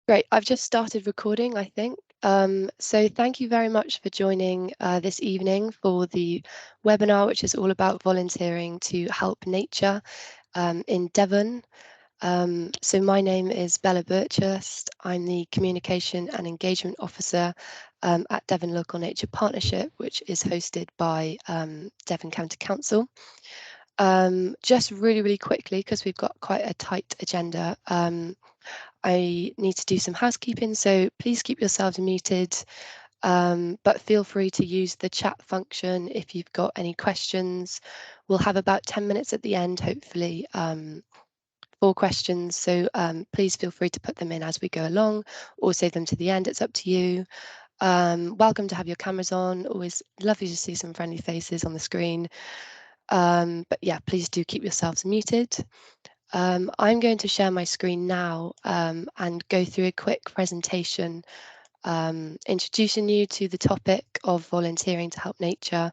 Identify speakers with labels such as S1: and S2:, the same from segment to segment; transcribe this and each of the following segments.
S1: Great, I've just started recording, I think. So thank you very much for joining this evening for the webinar, which is all about volunteering to help nature in Devon. So my name is Bella Birchurst. I'm the Communication and Engagement Officer at Devon Local Nature Partnership, which is hosted by Devon County Council. Just really quickly, because we've got quite a tight agenda, I need to do some housekeeping, so please keep yourselves muted, but feel free to use the chat function if you've got any questions. We'll have about 10 minutes at the end, hopefully, for questions, so please feel free to put them in as we go along or save them to the end. It's up to you. Welcome to have your cameras on. Always lovely to see some friendly faces on the screen. But yeah, please do keep yourselves muted. I'm going to share my screen now and go through a quick presentation introducing you to the topic of volunteering to help nature.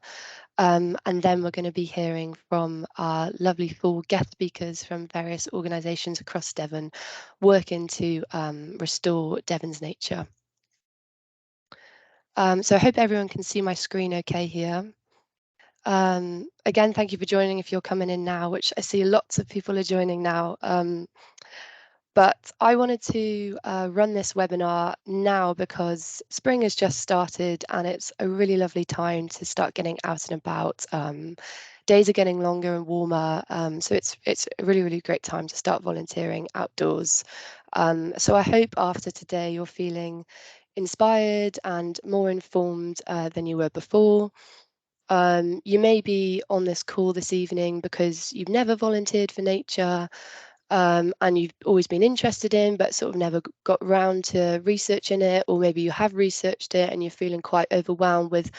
S1: And then we're going to be hearing from our lovely four guest speakers from various organisations across Devon working to restore Devon's nature. So I hope everyone can see my screen okay here. Again, thank you for joining if you're coming in now, which I see lots of people are joining now. But I wanted to run this webinar now because spring has just started and it's a really lovely time to start getting out and about. Days are getting longer and warmer, so it's a really great time to start volunteering outdoors. So I hope after today you're feeling inspired and more informed than you were before. You may be on this call this evening because you've never volunteered for nature, and you've always been interested in but sort of never got round to researching it, or maybe you have researched it and you're feeling quite overwhelmed with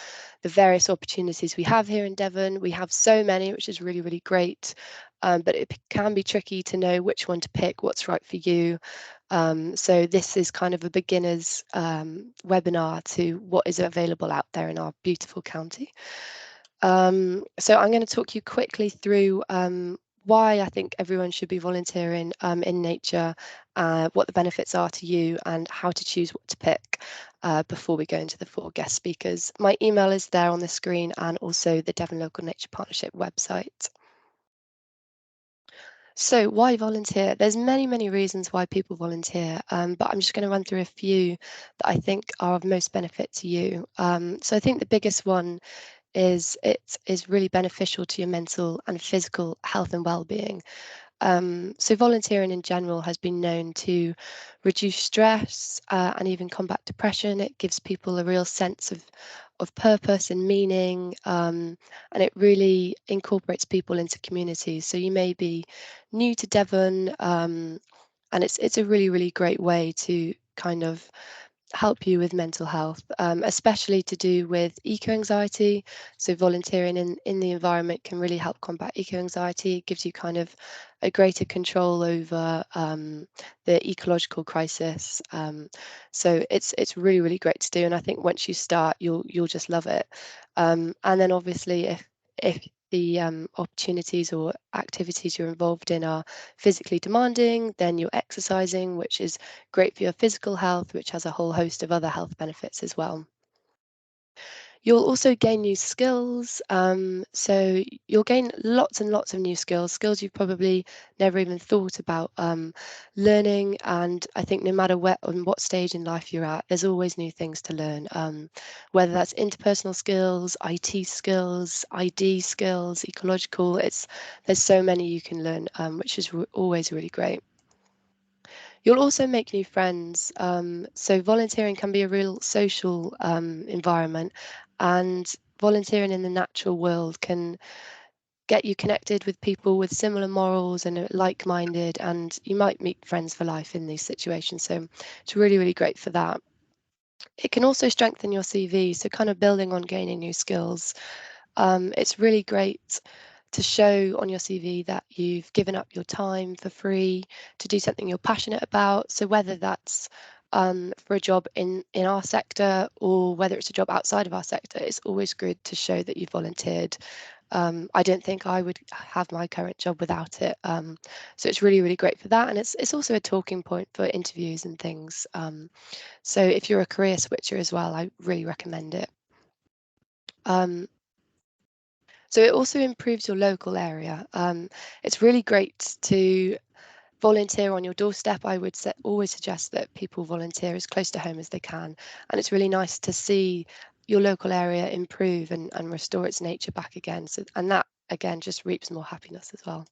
S1: the various opportunities we have here in Devon. We have so many, which is really great, but it can be tricky to know which one to pick, what's right for you. So this is kind of a beginner's webinar to what is available out there in our beautiful county. So I'm going to talk you quickly through why I think everyone should be volunteering in nature, what the benefits are to you, and how to choose what to pick before we go into the four guest speakers. My email is there on the screen and also the Devon Local Nature Partnership website. So why volunteer? There's many reasons why people volunteer, but I'm just going to run through a few that I think are of most benefit to you. So I think the biggest one is it is really beneficial to your mental and physical health and well-being. So volunteering in general has been known to reduce stress and even combat depression. It gives people a real sense of purpose and meaning, and it really incorporates people into communities. So you may be new to Devon, and it's a really great way to kind of help you with mental health, especially to do with eco-anxiety. So volunteering in the environment can really help combat eco-anxiety. It gives you kind of a greater control over the ecological crisis. So it's really great to do, and I think once you start, you'll just love it. And then obviously, if the opportunities or activities you're involved in are physically demanding, then you're exercising, which is great for your physical health, which has a whole host of other health benefits as well. You'll also gain new skills. So you'll gain lots and lots of new skills you've probably never even thought about learning. And I think no matter on what stage in life you're at, there's always new things to learn, whether that's interpersonal skills, IT skills, ID skills, ecological. There's so many you can learn, which is always really great. You'll also make new friends. So volunteering can be a real social environment, and volunteering in the natural world can get you connected with people with similar morals and are like-minded, and you might meet friends for life in these situations. So it's really great for that. It can also strengthen your CV, so kind of building on gaining new skills. It's really great to show on your CV that you've given up your time for free to do something you're passionate about. So whether that's for a job in our sector or whether it's a job outside of our sector, it's always good to show that you volunteered. I don't think I would have my current job without it. So it's really, really great for that. And it's also a talking point for interviews and things. So if you're a career switcher as well, I really recommend it. So it also improves your local area. It's really great to volunteer on your doorstep. I would always suggest that people volunteer as close to home as they can. And it's really nice to see your local area improve and restore its nature back again. So, and that again just reaps more happiness as well.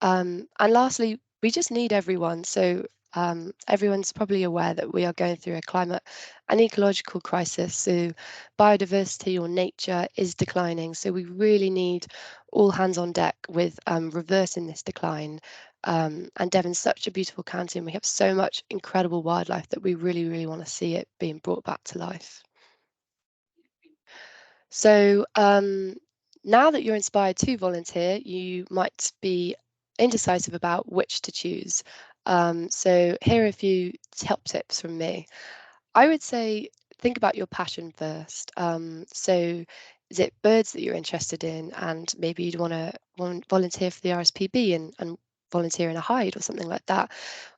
S1: And lastly, we just need everyone. So everyone's probably aware that we are going through a climate and ecological crisis. So biodiversity or nature is declining. So we really need all hands on deck with reversing this decline. And Devon's such a beautiful county and we have so much incredible wildlife that we really, really want to see it being brought back to life. So now that you're inspired to volunteer, you might be indecisive about which to choose. So here are a few top tips from me. I would say think about your passion first. So is it birds that you're interested in and maybe you'd want to volunteer for the RSPB and volunteer in a hide or something like that?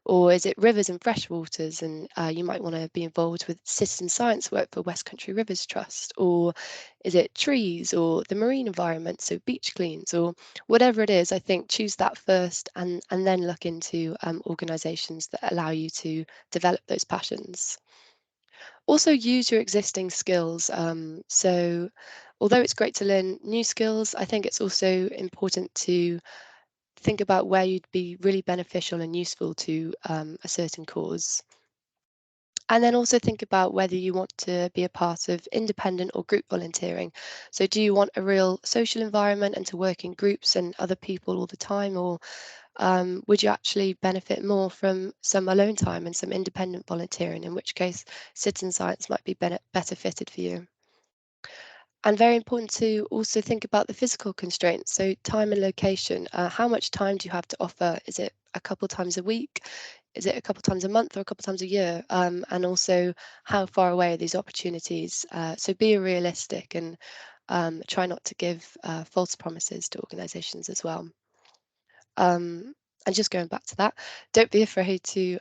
S1: Or is it rivers and freshwaters and you might want to be involved with citizen science work for West Country Rivers Trust? Or is it trees or the marine environment, so beach cleans or whatever it is? I think choose that first and then look into organisations that allow you to develop those passions. Also use your existing skills. So although it's great to learn new skills, I think it's also important to think about where you'd be really beneficial and useful to a certain cause. And then also think about whether you want to be a part of independent or group volunteering. So do you want a real social environment and to work in groups and other people all the time, or would you actually benefit more from some alone time and some independent volunteering, in which case citizen science might be better fitted for you? And very important to also think about the physical constraints, so time and location. How much time do you have to offer? Is it a couple times a week? Is it a couple times a month or a couple times a year? And also, how far away are these opportunities? So be realistic and try not to give false promises to organisations as well. And just going back to that, don't be afraid to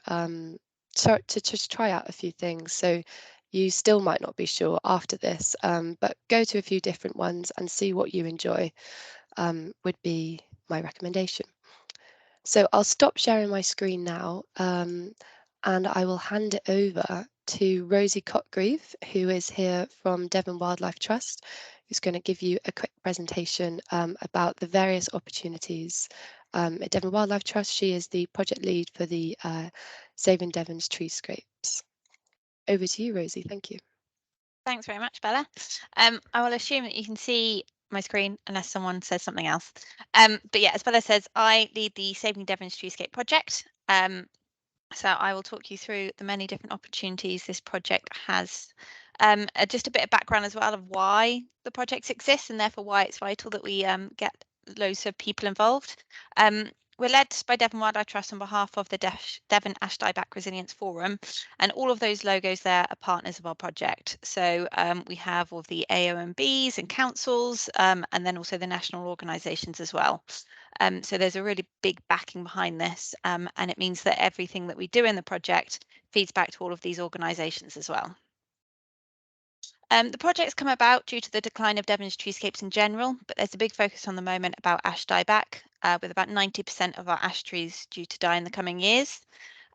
S1: just try out a few things. So you still might not be sure after this, but go to a few different ones and see what you enjoy, would be my recommendation. So I'll stop sharing my screen now, and I will hand it over to Rosie Cotgreave, who is here from Devon Wildlife Trust, who's going to give you a quick presentation about the various opportunities at Devon Wildlife Trust. She is the project lead for the Saving Devon's Treescapes. Over to you, Rosie. Thank you.
S2: Thanks very much, Bella. I will assume that you can see my screen unless someone says something else. But yeah, as Bella says, I lead the Saving Devon's Treescape project. So I will talk you through the many different opportunities this project has. Just a bit of background as well of why the project exists and therefore why it's vital that we get loads of people involved. We're led by Devon Wildlife Trust on behalf of the Devon Ash Dieback Resilience Forum, and all of those logos there are partners of our project. So we have all the AOMBs and councils, and then also the national organisations as well. So there's a really big backing behind this, and it means that everything that we do in the project feeds back to all of these organisations as well. The project's come about due to the decline of Devon's treescapes in general, but there's a big focus on the moment about ash dieback, with about 90% of our ash trees due to die in the coming years.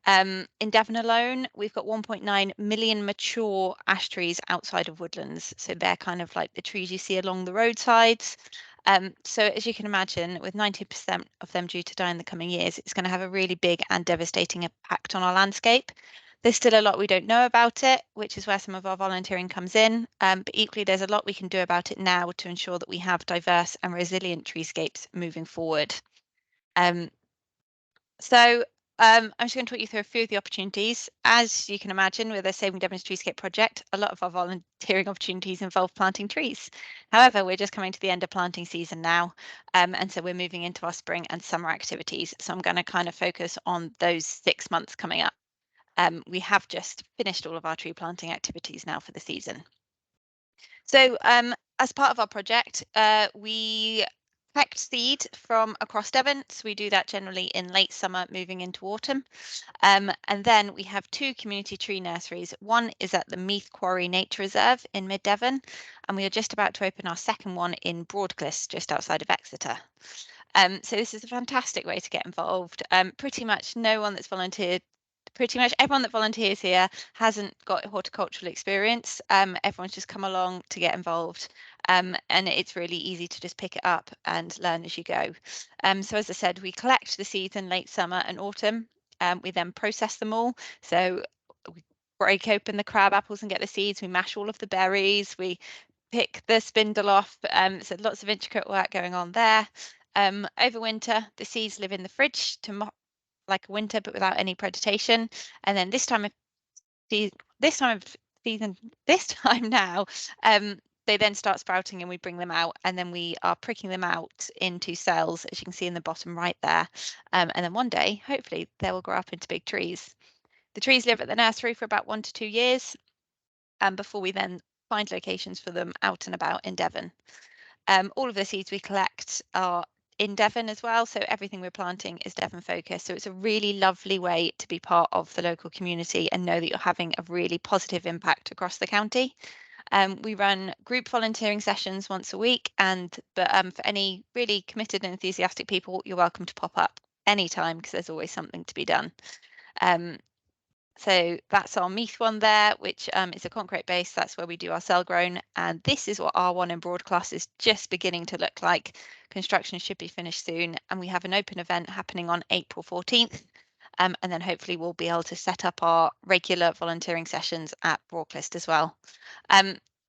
S2: In Devon alone, we've got 1.9 million mature ash trees outside of woodlands. So they're kind of like the trees you see along the roadsides. So as you can imagine, with 90% of them due to die in the coming years, it's going to have a really big and devastating impact on our landscape. There's still a lot we don't know about it, which is where some of our volunteering comes in. But equally, there's a lot we can do about it now to ensure that we have diverse and resilient treescapes moving forward. I'm just going to talk you through a few of the opportunities. As you can imagine, with the Saving Devon's Treescape project, a lot of our volunteering opportunities involve planting trees. However, we're just coming to the end of planting season now, and so we're moving into our spring and summer activities. So I'm going to kind of focus on those 6 months coming up. We have just finished all of our tree planting activities now for the season. So as part of our project, we collect seed from across Devon. So we do that generally in late summer, moving into autumn. And then we have two community tree nurseries. One is at the Meath Quarry Nature Reserve in mid Devon, and we are just about to open our second one in Broadcliss, just outside of Exeter. So this is a fantastic way to get involved. Pretty much no one that's volunteered, pretty much everyone that volunteers here hasn't got horticultural experience. Everyone's just come along to get involved. And it's really easy to just pick it up and learn as you go. So as I said, we collect the seeds in late summer and autumn. We then process them all. So we break open the crab apples and get the seeds. We mash all of the berries. We pick the spindle off. So lots of intricate work going on there. Over winter, the seeds live in the fridge to like a winter, but without any predation. And then this time of season, this time now, they then start sprouting and we bring them out, and then we are pricking them out into cells, as you can see in the bottom right there. And then one day, hopefully, they will grow up into big trees. The trees live at the nursery for about 1 to 2 years, before we then find locations for them out and about in Devon. All of the seeds we collect are in Devon as well, so everything we're planting is Devon focused. So it's a really lovely way to be part of the local community and know that you're having a really positive impact across the county. We run group volunteering sessions once a week, but for any really committed and enthusiastic people, you're welcome to pop up anytime because there's always something to be done. So that's our Meath one there, which is a concrete base. That's where we do our cell grown. And this is what R1 in Broadcliss is just beginning to look like. Construction should be finished soon. And we have an open event happening on April 14th. And then hopefully we'll be able to set up our regular volunteering sessions at Broadcliss as well.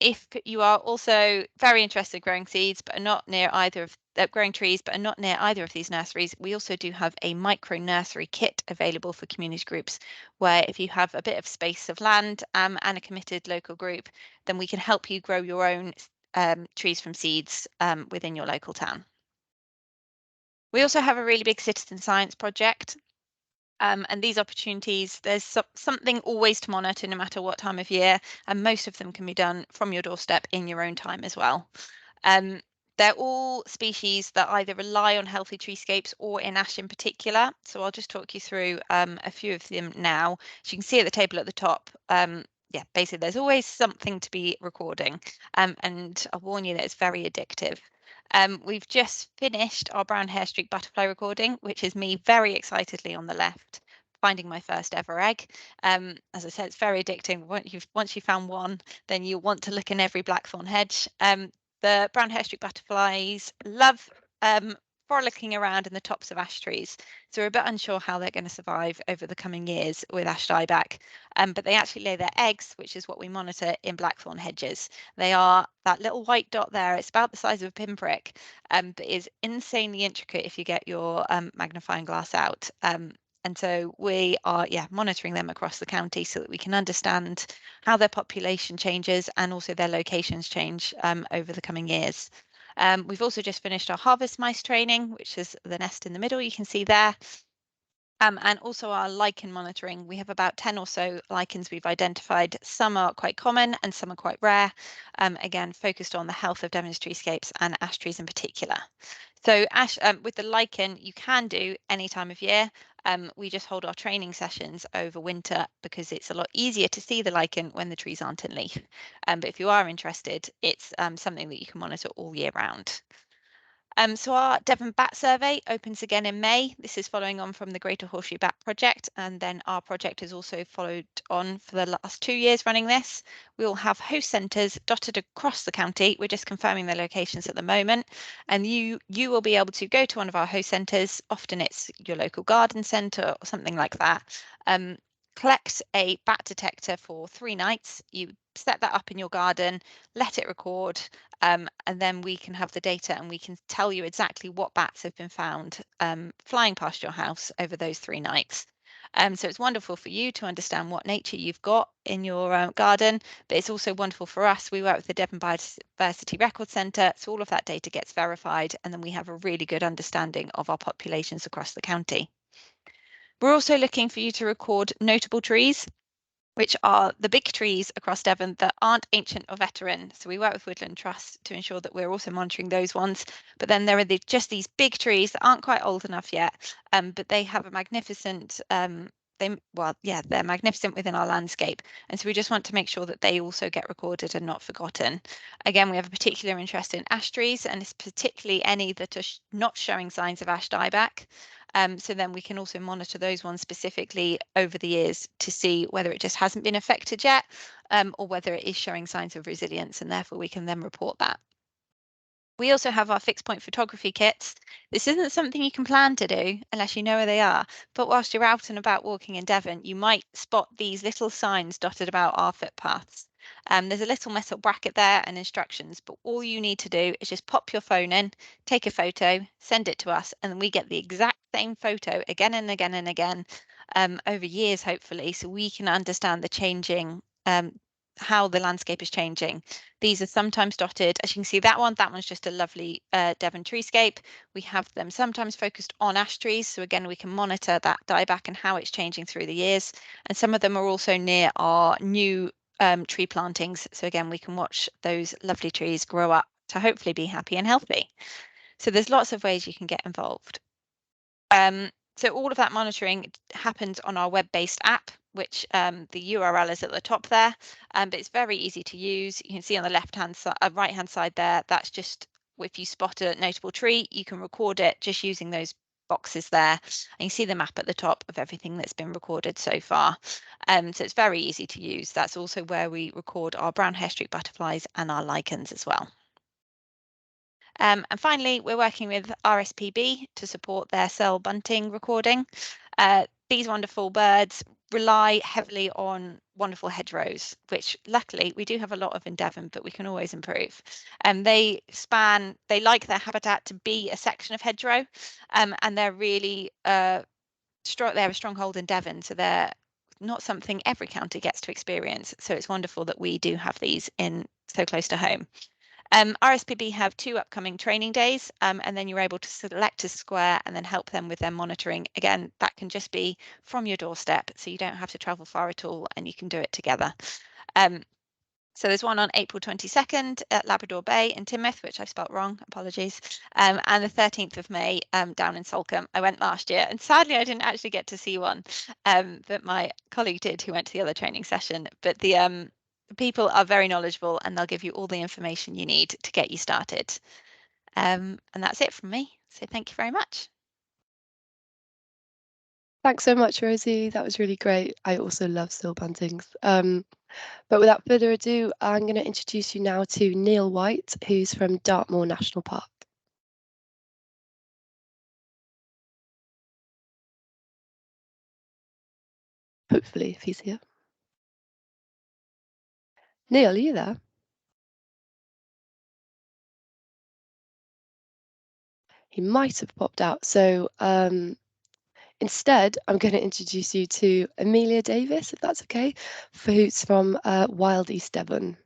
S2: If you are also very interested in growing seeds, but are not near either of growing trees, but are not near either of these nurseries, we also do have a micro nursery kit available for community groups, where if you have a bit of space of land and a committed local group, then we can help you grow your own trees from seeds within your local town. We also have a really big citizen science project. And these opportunities, there's something always to monitor no matter what time of year, and most of them can be done from your doorstep in your own time as well. They're all species that either rely on healthy treescapes or in ash in particular. So I'll just talk you through a few of them now. As you can see at the table at the top, yeah, basically there's always something to be recording. And I'll warn you that it's very addictive. We've just finished our brown hair streak butterfly recording, which is me very excitedly on the left, finding my first ever egg. As I said, it's very addicting. Once you've found one, then you want to look in every blackthorn hedge. The brown hair streak butterflies love frolicking around in the tops of ash trees. So we're a bit unsure how they're going to survive over the coming years with ash dieback. But they actually lay their eggs, which is what we monitor, in blackthorn hedges. They are that little white dot there. It's about the size of a pinprick, but is insanely intricate if you get your magnifying glass out. And so we are, monitoring them across the county so that we can understand how their population changes and also their locations change over the coming years. We've also just finished our harvest mice training, which is the nest in the middle, you can see there. And also our lichen monitoring. We have about 10 or so lichens we've identified. Some are quite common and some are quite rare. Again, focused on the health of Devon's treescapes and ash trees in particular. So ash, with the lichen, you can do any time of year. We just hold our training sessions over winter because it's a lot easier to see the lichen when the trees aren't in leaf. But if you are interested, it's something that you can monitor all year round. So our Devon Bat Survey opens again in May. This is following on from the Greater Horseshoe Bat Project, and then our project has also followed on for the last 2 years running this. We will have host centres dotted across the county. We're just confirming their locations at the moment, and you will be able to go to one of our host centres. Often it's your local garden centre or something like that. Collect a bat detector for 3 nights. You set that up in your garden, let it record, and then we can have the data and we can tell you exactly what bats have been found flying past your house over those 3 nights. So it's wonderful for you to understand what nature you've got in your garden, but it's also wonderful for us. We work with the Devon Biodiversity Record Centre, so all of that data gets verified, and then we have a really good understanding of our populations across the county. We're also looking for you to record notable trees. which are the big trees across Devon that aren't ancient or veteran. So we work with Woodland Trust to ensure that we're also monitoring those ones. But then there are just these big trees that aren't quite old enough yet, but they have a magnificent they're magnificent within our landscape, and so we just want to make sure that they also get recorded and not forgotten. Again, we have a particular interest in ash trees, and it's particularly any that are not showing signs of ash dieback. So then we can also monitor those ones specifically over the years to see whether it just hasn't been affected yet, or whether it is showing signs of resilience, and therefore we can then report that. We also have our fixed point photography kits. This isn't something you can plan to do unless you know where they are, but whilst you're out and about walking in Devon, you might spot these little signs dotted about our footpaths. There's a little metal bracket there and instructions, but all you need to do is just pop your phone in, take a photo, send it to us, and then we get the exact same photo again and again and again, over years, hopefully, so we can understand the changing, how the landscape is changing. These are sometimes dotted, as you can see, that one's just a lovely Devon treescape. We have them sometimes focused on ash trees, so again we can monitor that dieback and how it's changing through the years. And some of them are also near our new tree plantings, so again we can watch those lovely trees grow up to hopefully be happy and healthy. So there's lots of ways you can get involved. So all of that monitoring happens on our web-based app, which the URL is at the top there, but it's very easy to use. You can see on the left-hand side, right-hand side there, that's just if you spot a notable tree, you can record it just using those boxes there, and you see the map at the top of everything that's been recorded so far. So it's very easy to use. That's also where we record our brown hair streak butterflies and our lichens as well. And finally, we're working with RSPB to support their cell bunting recording. These wonderful birds rely heavily on wonderful hedgerows, which luckily we do have a lot of in Devon, but we can always improve. They like their habitat to be a section of hedgerow, and they're really strong. They have a stronghold in Devon, so they're not something every county gets to experience. So it's wonderful that we do have these in so close to home. RSPB have 2 upcoming training days, and then you're able to select a square and then help them with their monitoring. Again, that can just be from your doorstep, so you don't have to travel far at all, and you can do it together. So there's one on April 22nd at Labrador Bay in Teignmouth, which I spelt wrong, apologies, and the 13th of May down in Salcombe. I went last year, and sadly I didn't actually get to see one, but my colleague did, who went to the other training session. But the people are very knowledgeable, and they'll give you all the information you need to get you started. And that's it from me. So thank you very much.
S1: Thanks so much, Rosie. That was really great. I also love still buntings. But without further ado, I'm going to introduce you now to Neil White, who's from Dartmoor National Park. Hopefully, if he's here. Neil, are you there? He might have popped out. So instead, I'm going to introduce you to Amelia Davis, if that's okay, who's from Wild East Devon.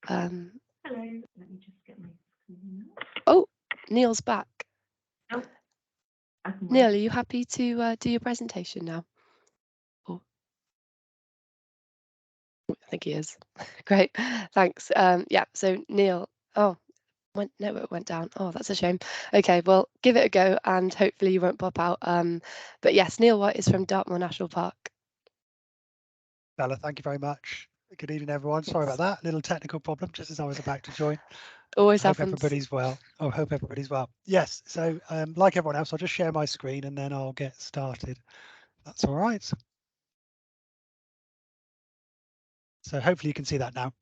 S3: Hello, let me just get my screen up.
S1: Oh, Neil's back.
S3: Oh,
S1: Neil, are you happy to do your presentation now? Oh, I think he is. Great, thanks. Yeah, so Neil, oh, it went down. Oh, that's a shame. Okay, well, give it a go and hopefully you won't pop out. But yes, Neil White is from Dartmoor National Park.
S4: Bella, thank you very much. Good evening, everyone. Sorry about that. Little technical problem just as I was about to join.
S1: Always
S4: I hope
S1: happens.
S4: everybody's well. I hope everybody's well. Yes, so like everyone else, I'll just share my screen and then I'll get started. That's all right. So hopefully you can see that now.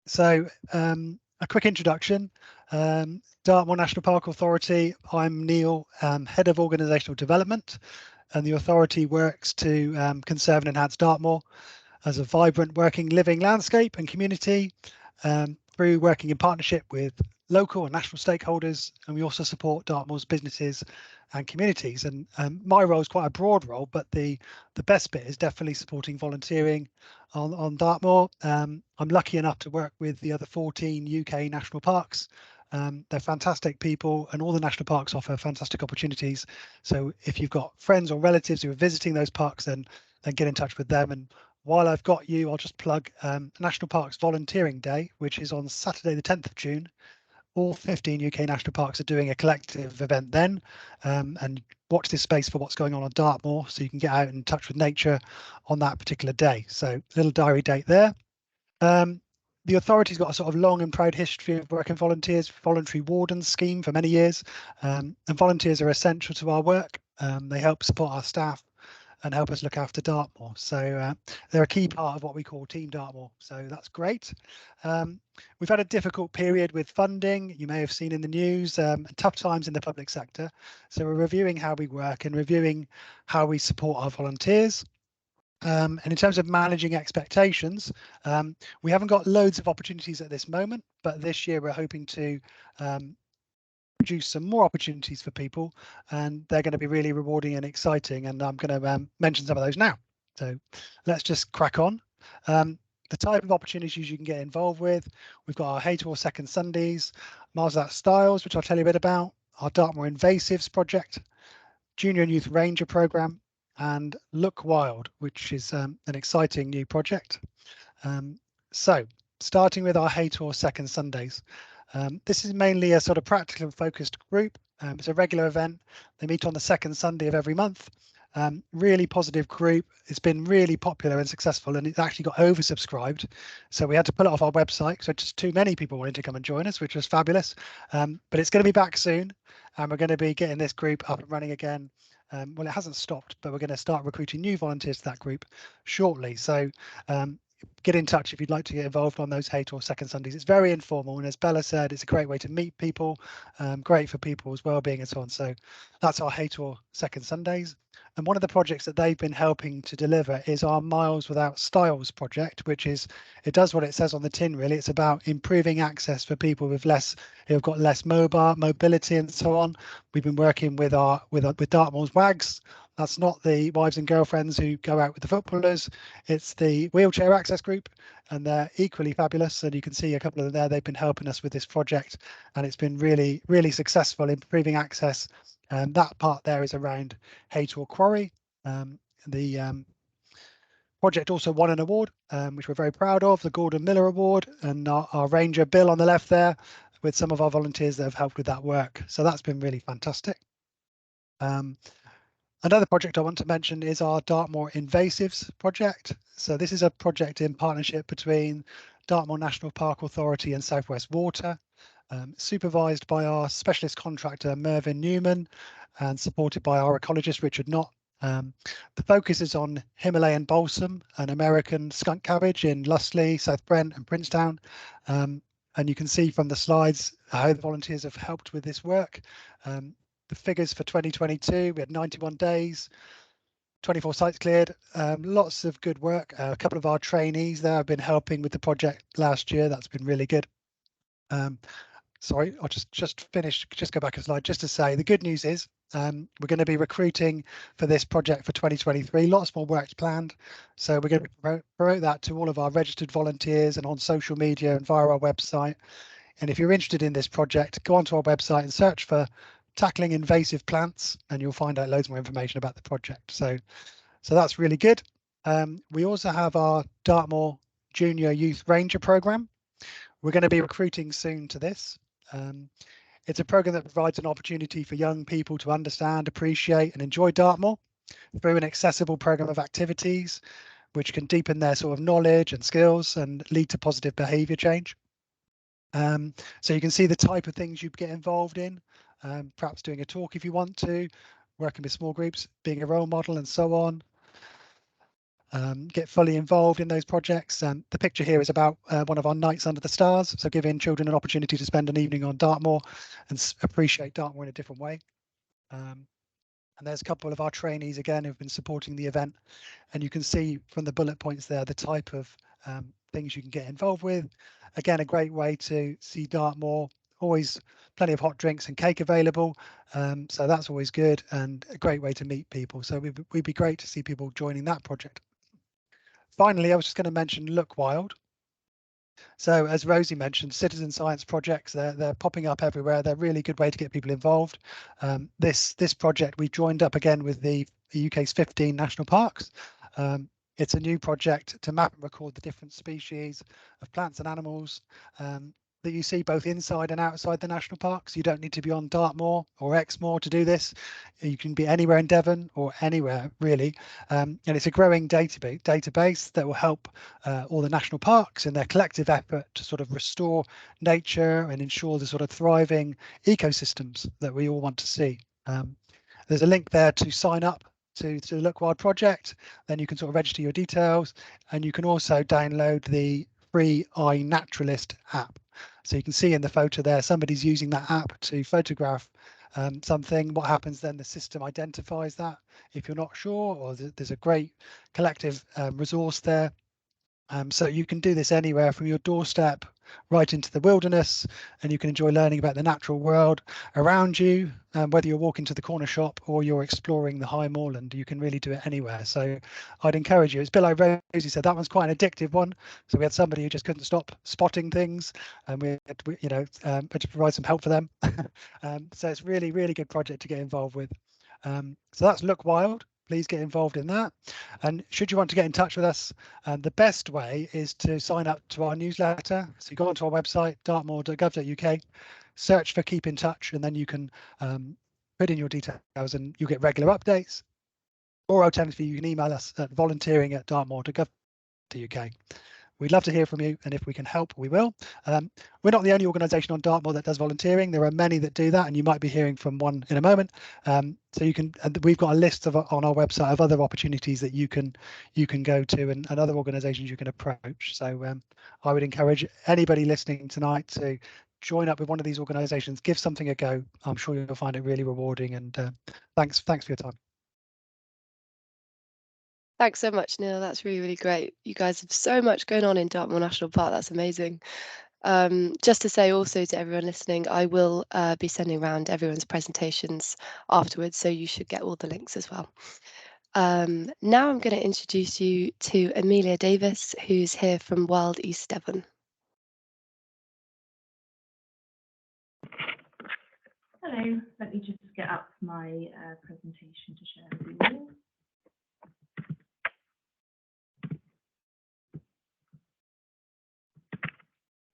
S4: So a quick introduction. Dartmoor National Park Authority. I'm Neil, Head of Organisational Development, and the authority works to conserve and enhance Dartmoor as a vibrant working living landscape and community through working in partnership with local and national stakeholders, and we also support Dartmoor's businesses and communities. And my role is quite a broad role, but the best bit is definitely supporting volunteering on Dartmoor. I'm lucky enough to work with the other 14 UK national parks. They're fantastic people, and all the national parks offer fantastic opportunities. So if you've got friends or relatives who are visiting those parks, then get in touch with them, and while I've got you, I'll just plug National Parks Volunteering Day, which is on Saturday the 10th of June. All 15 UK national parks are doing a collective event then, and watch this space for what's going on Dartmoor, so you can get out in touch with nature on that particular day. So little diary date there. The authority's got a sort of long and proud history of working volunteers, voluntary wardens scheme for many years, and volunteers are essential to our work. They help support our staff and help us look after Dartmoor. So they're a key part of what we call Team Dartmoor. So that's great. We've had a difficult period with funding. You may have seen in the news, tough times in the public sector. So we're reviewing how we work and reviewing how we support our volunteers. And in terms of managing expectations, we haven't got loads of opportunities at this moment, but this year we're hoping to produce some more opportunities for people, and they're going to be really rewarding and exciting, and I'm going to mention some of those now. So let's just crack on. The type of opportunities you can get involved with: we've got our Hay to All Second Sundays, Miles Out Styles, which I'll tell you a bit about, our Dartmoor Invasives project, Junior and Youth Ranger program, and Look Wild, which is an exciting new project. So starting with our Hay to All Second Sundays. This is mainly a sort of practical focused group. It's a regular event. They meet on the second Sunday of every month. Really positive group. It's been really popular and successful, and it's actually got oversubscribed. So we had to pull it off our website. So just too many people wanted to come and join us, which was fabulous. But it's going to be back soon, and we're going to be getting this group up and running again. Well, it hasn't stopped, but we're going to start recruiting new volunteers to that group shortly. So get in touch if you'd like to get involved on those Hay to All Second Sundays. It's very informal, and as Bella said, it's a great way to meet people, great for people's well-being and so on. So that's our Hay to All Second Sundays. And one of the projects that they've been helping to deliver is our Miles Without Styles project, which is, it does what it says on the tin, really. It's about improving access for people with who've got less mobility and so on. We've been working with Dartmoor's WAGs. That's not the wives and girlfriends who go out with the footballers. It's the wheelchair access group, and they're equally fabulous. And you can see a couple of them there. They've been helping us with this project, and it's been really, really successful in improving access. And that part there is around Hay to All Quarry. The project also won an award, which we're very proud of, the Gordon Miller Award, and our ranger Bill on the left there, with some of our volunteers that have helped with that work. So that's been really fantastic. Another project I want to mention is our Dartmoor Invasives project. So this is a project in partnership between Dartmoor National Park Authority and South West Water, supervised by our specialist contractor Mervyn Newman and supported by our ecologist Richard Knott. The focus is on Himalayan balsam and American skunk cabbage in Lustley, South Brent and Princetown. And you can see from the slides how the volunteers have helped with this work. The figures for 2022, we had 91 days, 24 sites cleared, lots of good work. A couple of our trainees there have been helping with the project last year. That's been really good. Sorry, I'll just go back a slide just to say the good news is we're going to be recruiting for this project for 2023. Lots more work planned. So we're going to promote that to all of our registered volunteers and on social media and via our website. And if you're interested in this project, go onto our website and search for Tackling Invasive Plants, and you'll find out loads more information about the project. So that's really good. We also have our Dartmoor Junior Youth Ranger program. We're going to be recruiting soon to this. It's a program that provides an opportunity for young people to understand, appreciate and enjoy Dartmoor through an accessible program of activities, which can deepen their sort of knowledge and skills and lead to positive behaviour change. So you can see the type of things you get involved in, perhaps doing a talk if you want to, working with small groups, being a role model and so on. Get fully involved in those projects. The picture here is about one of our nights under the stars, so giving children an opportunity to spend an evening on Dartmoor and appreciate Dartmoor in a different way. And there's a couple of our trainees again who've been supporting the event, and you can see from the bullet points there the type of things you can get involved with. Again, a great way to see Dartmoor. Always plenty of hot drinks and cake available, so that's always good and a great way to meet people. So we'd be great to see people joining that project. Finally, I was just going to mention Look Wild. So as Rosie mentioned, citizen science projects, they're popping up everywhere. They're a really good way to get people involved. This project, we joined up again with the UK's 15 national parks. It's a new project to map and record the different species of plants and animals that you see both inside and outside the national parks. You don't need to be on Dartmoor or Exmoor to do this. You can be anywhere in Devon or anywhere really. And it's a growing database that will help all the national parks in their collective effort to sort of restore nature and ensure the sort of thriving ecosystems that we all want to see. There's a link there to sign up to the Look Wild project. Then you can sort of register your details, and you can also download the free iNaturalist app. So you can see in the photo there, somebody's using that app to photograph something. What happens then? The system identifies that if you're not sure, or there's a great collective resource there. So you can do this anywhere from your doorstep right into the wilderness, and you can enjoy learning about the natural world around you. Whether you're walking to the corner shop or you're exploring the high moorland, you can really do it anywhere. So I'd encourage you. It's a bit like Rosie said, that one's quite an addictive one. So we had somebody who just couldn't stop spotting things, and we had to provide some help for them. So it's really, really good project to get involved with. So that's Look Wild. Please get involved in that. And should you want to get in touch with us, the best way is to sign up to our newsletter. So you go onto our website, dartmoor.gov.uk, search for Keep in Touch, and then you can put in your details and you get regular updates. Or alternatively, you can email us at volunteering@dartmoor.gov.uk. We'd love to hear from you, and if we can help, we will. We're not the only organisation on Dartmoor that does volunteering. There are many that do that, and you might be hearing from one in a moment. So you can, we've got a list of on our website of other opportunities that you can go to, and other organisations you can approach. So I would encourage anybody listening tonight to join up with one of these organisations, give something a go. I'm sure you'll find it really rewarding. And thanks for your time.
S1: Thanks so much, Neil. That's really, really great. You guys have so much going on in Dartmoor National Park. That's amazing. Just to say also to everyone listening, I will be sending around everyone's presentations afterwards, so you should get all the links as well. Now I'm going to introduce you to Amelia Davis, who's here from Wild East Devon.
S3: Hello, let me just get up my presentation to share with you.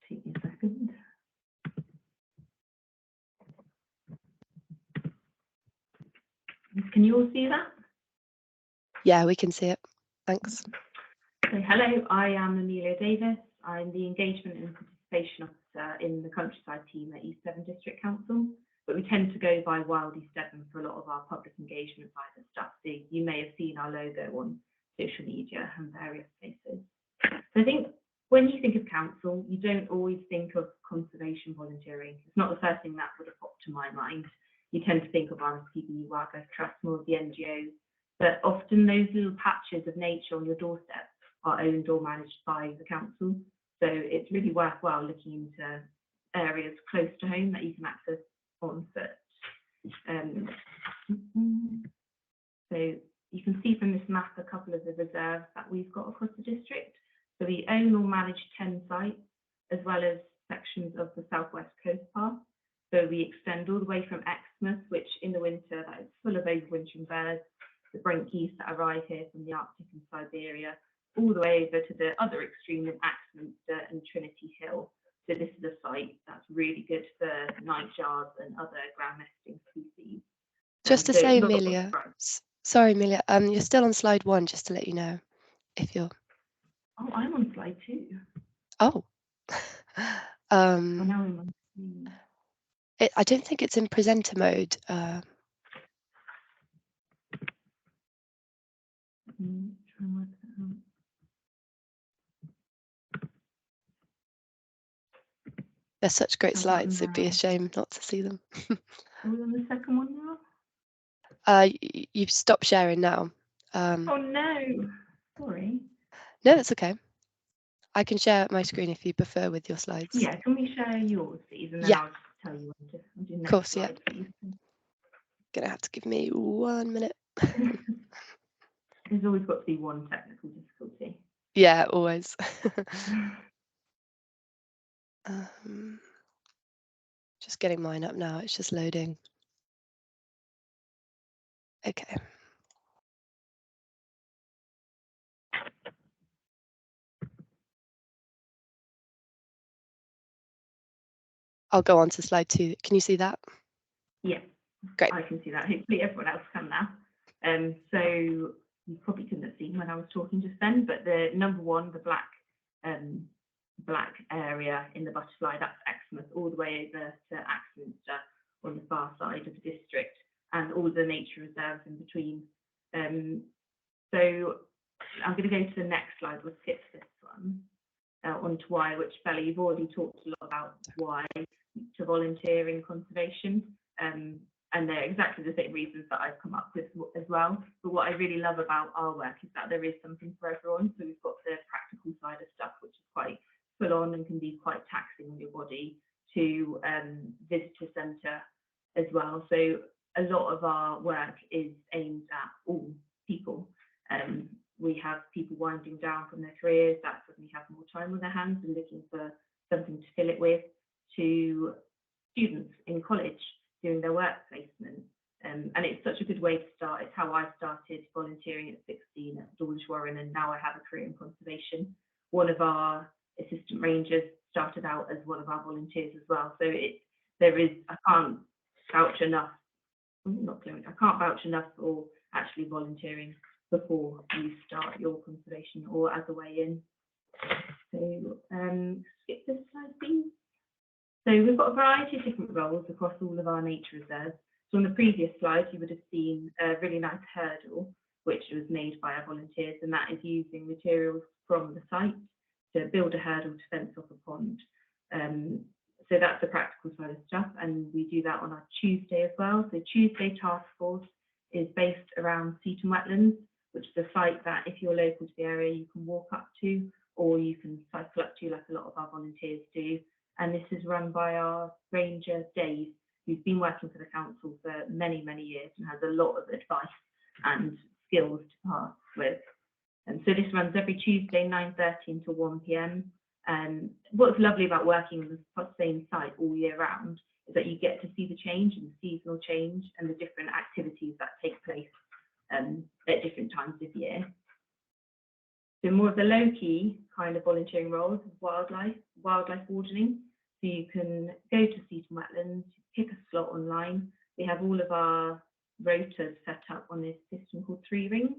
S3: Take me a second. Can you all see that?
S1: Yeah, we can see it. Thanks.
S3: So, hello, I am Amelia Davis. I'm the Engagement and Participation Officer in the Countryside team at East Devon District Council, but we tend to go by Wild East Devon for a lot of our public engagement side of stuff. So you may have seen our logo on social media and various places. So I think when you think of council, you don't always think of conservation volunteering. It's not the first thing that would have popped to my mind. You tend to think of RSPB, Wildlife Trust, more of the NGOs, but often those little patches of nature on your doorstep are owned or managed by the council. So it's really worthwhile looking into areas close to home that you can access on foot. So you can see from this map a couple of the reserves that we've got across the district. So we own or manage 10 sites, as well as sections of the Southwest Coast Path. So we extend all the way from Exmouth, which in the winter that is full of overwintering birds, the brink geese that arrive here from the Arctic and Siberia, all the way over to the other extreme of Axminster and Trinity Hill. So this is a site that's really good for nightjars and other ground nesting species.
S1: Just to say, Amelia, sorry, Amelia, you're still on slide 1, just to let you know, if you're.
S3: Oh, I'm on slide 2.
S1: Oh.
S3: Oh, now I'm on.
S1: I don't think it's in presenter mode.
S3: Try and work that out.
S1: They're such great slides, it'd be a shame not to see them.
S3: Are we on the second one now?
S1: You've stopped sharing now.
S3: Oh no, sorry.
S1: No, that's okay. I can share my screen if you prefer with your slides.
S3: Yeah, can we share yours, please? And then
S1: Yeah.
S3: I'll just tell you when to do next. Of course,
S1: Yeah. Gonna have to give me 1 minute.
S3: There's always got to be one technical difficulty.
S1: Yeah, always. Just getting mine up now, it's just loading. Okay. I'll go on to slide 2. Can you see that?
S3: Yeah,
S1: Great.
S3: I can see that. Hopefully everyone else can now. So you probably couldn't have seen when I was talking just then, but the number 1, the black area in the butterfly, that's Exmouth, all the way over to Axminster on the far side of the district, and all the nature reserves in between. So I'm going to go to the next slide. We'll skip this one onto why, which Bella, you've already talked a lot about why to volunteer in conservation. And they're exactly the same reasons that I've come up with as well. But what I really love about our work is that there is something for everyone. So we've got the practical side of stuff, which is quite full on and can be quite taxing on your body, to visitor centre as well. So a lot of our work is aimed at all people. We have people winding down from their careers that suddenly have more time on their hands and looking for something to fill it with, to students in college doing their work placement. And it's such a good way to start. It's how I started volunteering at 16 at Dawlish Warren, and now I have a career in conservation. One of our assistant rangers started out as one of our volunteers as well. So I can't vouch enough, I can't vouch enough for actually volunteering before you start your conservation or as a way in. So skip this slide, please. So we've got a variety of different roles across all of our nature reserves. So on the previous slide, you would have seen a really nice hurdle, which was made by our volunteers, and that is using materials from the site to build a hurdle to fence off a pond. So that's the practical side of stuff, and we do that on our Tuesday as well. So Tuesday Task Force is based around Seaton Wetlands, which is a site that if you're local to the area, you can walk up to, or you can cycle up to like a lot of our volunteers do. And this is run by our ranger, Dave, who's been working for the council for many, many years and has a lot of advice and skills to pass with. And so this runs every Tuesday, 9:30 until 1 p.m. And what's lovely about working on the same site all year round is that you get to see the change and the seasonal change and the different activities that take place at different times of year. So more of the low-key kind of volunteering roles is wildlife wardening. So you can go to Seaton Wetlands, pick a slot online. We have all of our rotas set up on this system called 3 Rings.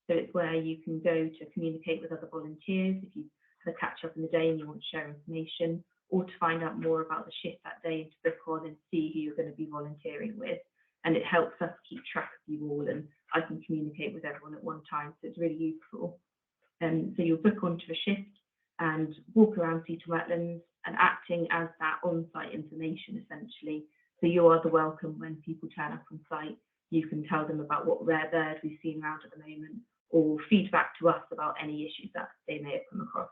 S3: So it's where you can go to communicate with other volunteers if you have a catch up in the day and you want to share information, or to find out more about the shift that day and to book on and see who you're going to be volunteering with. And it helps us keep track of you all, and I can communicate with everyone at one time. So it's really useful. So you'll book onto a shift and walk around Seaton Wetlands and acting as that on-site information essentially. So you are the welcome when people turn up on site. You can tell them about what rare bird we've seen around at the moment, or feedback to us about any issues that they may have come across.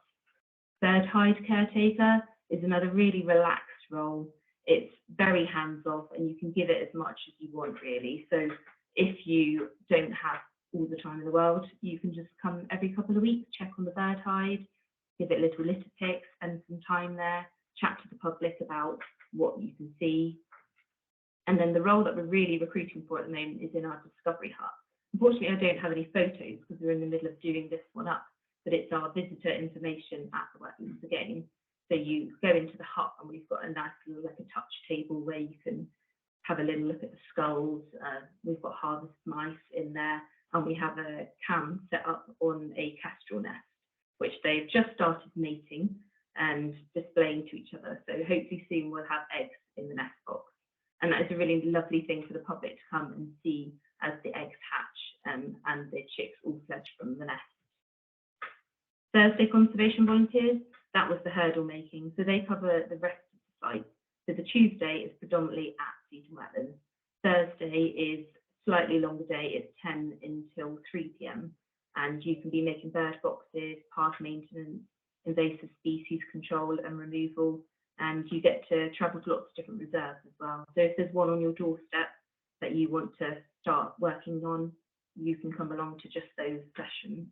S3: Bird hide caretaker is another really relaxed role. It's very hands-off and you can give it as much as you want really. So if you don't have all the time in the world, you can just come every couple of weeks, check on the bird hide, give it little litter picks, spend some time there, chat to the public about what you can see. And then the role that we're really recruiting for at the moment is in our discovery hut. Unfortunately, I don't have any photos because we're in the middle of doing this one up, but it's our visitor information at the wetlands again. So you go into the hut and we've got a nice little like a touch table where you can have a little look at the skulls. We've got harvest mice in there, and we have a cam set up on a kestrel nest, which they've just started mating and displaying to each other. So hopefully soon we'll have eggs in the nest box. And that is a really lovely thing for the public to come and see as the eggs hatch and the chicks all fledge from the nest. Thursday conservation volunteers, that was the hurdle making. So they cover the rest of the site. So the Tuesday is predominantly at Seaton Wetlands. Thursday is slightly longer day, it's 10 until 3 p.m. And you can be making bird boxes, path maintenance, invasive species control and removal, and you get to travel to lots of different reserves as well. So if there's one on your doorstep that you want to start working on, you can come along to just those sessions.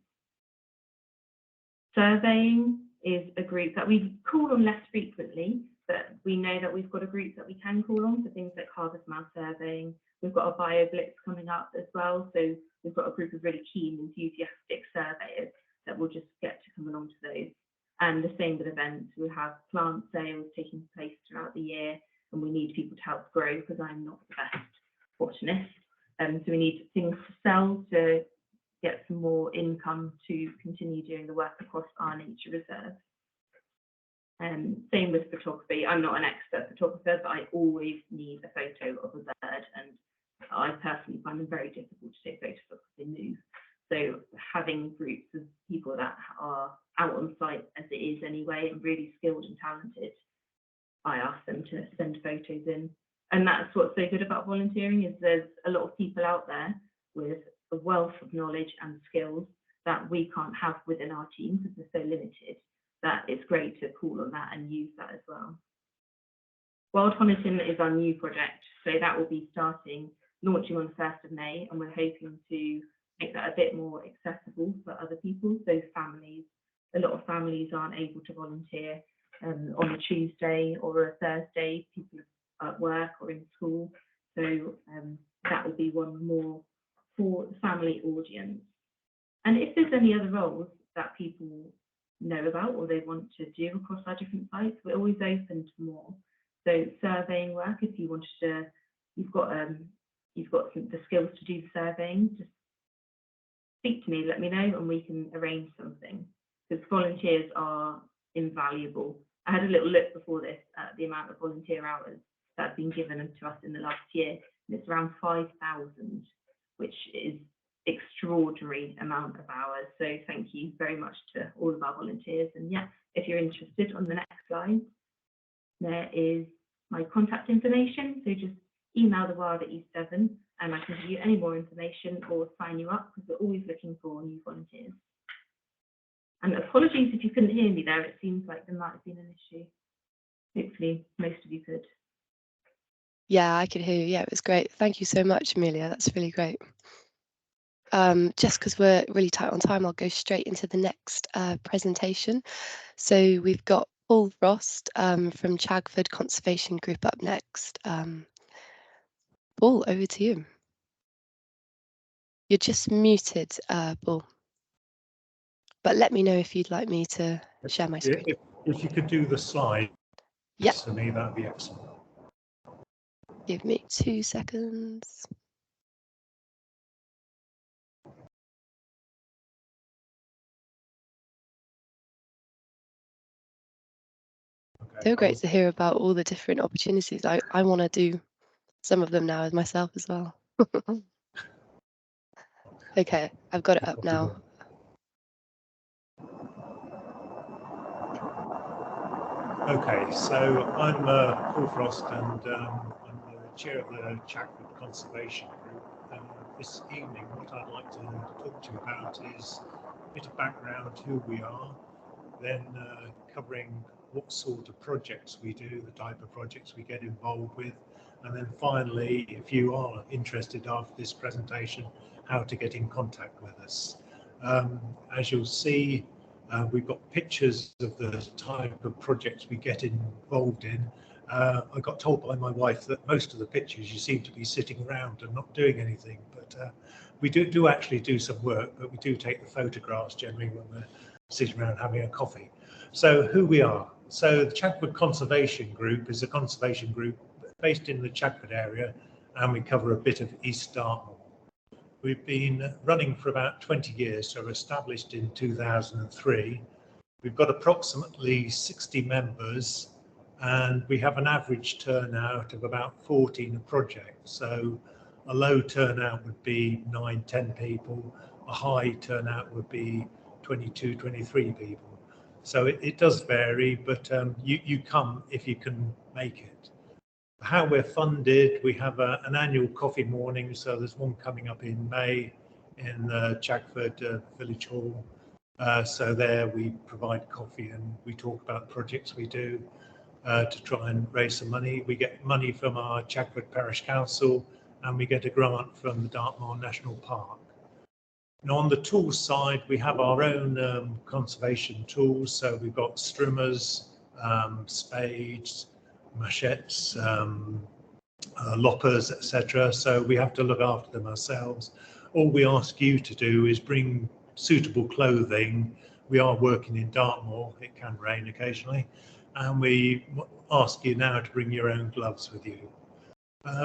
S3: Surveying is a group that we call on less frequently, but we know that we've got a group that we can call on for things like harvest mouse surveying. We've got a bio blitz coming up as well, so we've got a group of really keen, enthusiastic surveyors that will just get to come along to those. And the same with events. We'll have plant sales taking place throughout the year, and we need people to help grow because I'm not the best botanist. So we need things to sell to get some more income to continue doing the work across our nature reserve. Same with photography. I'm not an expert photographer, but I always need a photo of a bird, and I personally find them very difficult to take photos of because they move. So having groups of people that are out on site, as it is anyway, and really skilled and talented, I ask them to send photos in. And that's what's so good about volunteering, is there's a lot of people out there with a wealth of knowledge and skills that we can't have within our team because they're so limited, that it's great to call on that and use that as well. Wild Honiton is our new project, so that will be launching on the 1st of May, and we're hoping to make that a bit more accessible for other people. So families, a lot of families aren't able to volunteer on a Tuesday or a Thursday, people at work or in school. So that will be one more for the family audience. And if there's any other roles that people know about or they want to do across our different sites, we're always open to more. So surveying work, if you wanted to, you've got the skills to do the surveying, just speak to me, let me know, and we can arrange something, because volunteers are invaluable. I had a little look before this at the amount of volunteer hours that have been given to us in the last year, and it's around 5,000, which is extraordinary amount of hours. So thank you very much to all of our volunteers. And yeah, if you're interested, on the next slide, there is my contact information. So just email the Wild at East Devon, and I can give you any more information or sign you up, because we're always looking for new volunteers. And apologies if you couldn't hear me there. It seems like there might have been an issue. Hopefully most of you could.
S1: Yeah, I could hear you. Yeah, it was great. Thank you so much, Amelia. That's really great. Just because we're really tight on time, I'll go straight into the next presentation. So we've got Paul Frost from Chagford Conservation Group up next. Paul, over to you. You're just muted, Paul. But let me know if you'd like me to share my screen.
S5: If you could do the slide for me, that would be excellent.
S1: Give me 2 seconds. Okay, so great to hear about all the different opportunities. I want to do some of them now as myself as well. Okay, I've got it up now.
S5: Okay, so I'm Paul Frost, and I'm the chair of the Chagford Conservation Group. This evening, what I'd like to talk to you about is a bit of background, who we are, then covering what sort of projects we do, the type of projects we get involved with, and then finally, if you are interested after this presentation, how to get in contact with us. As you'll see, we've got pictures of the type of projects we get involved in. I got told by my wife that most of the pictures you seem to be sitting around and not doing anything, but we do actually do some work, but we do take the photographs generally when we're sitting around having a coffee. So who we are. So the Chagford Conservation Group is a conservation group based in the Chagford area, and we cover a bit of East Dartmoor. We've been running for about 20 years, so established in 2003. We've got approximately 60 members, and we have an average turnout of about 14 a project. So a low turnout would be 9-10 people, a high turnout would be 22-23 people. So it does vary, but you come if you can make it. How we're funded, we have an annual coffee morning, so there's one coming up in May in the Chagford Village Hall. So there we provide coffee and we talk about projects we do to try and raise some money. We get money from our Chagford Parish Council, and we get a grant from the Dartmoor National Park. Now on the tools side, we have our own conservation tools. So we've got strimmers, spades, machetes, loppers, etc. So we have to look after them ourselves. All we ask you to do is bring suitable clothing. We are working in Dartmoor, it can rain occasionally, and ask you now to bring your own gloves with you.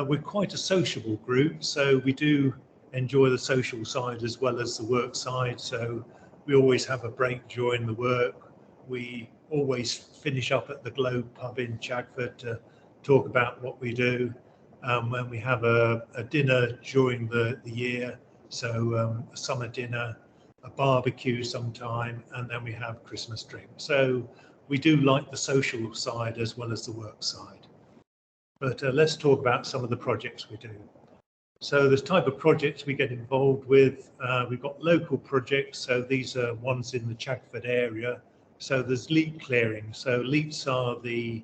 S5: We're quite a sociable group, so we do enjoy the social side as well as the work side. So we always have a break during the work. We always finish up at the Globe pub in Chagford to talk about what we do. When we have a dinner during the year, so a summer dinner, a barbecue sometime, and then we have Christmas drink. So we do like the social side as well as the work side. But let's talk about some of the projects we do. So the type of projects we get involved with, we've got local projects. So these are ones in the Chagford area. So there's leak clearing. So leaks are the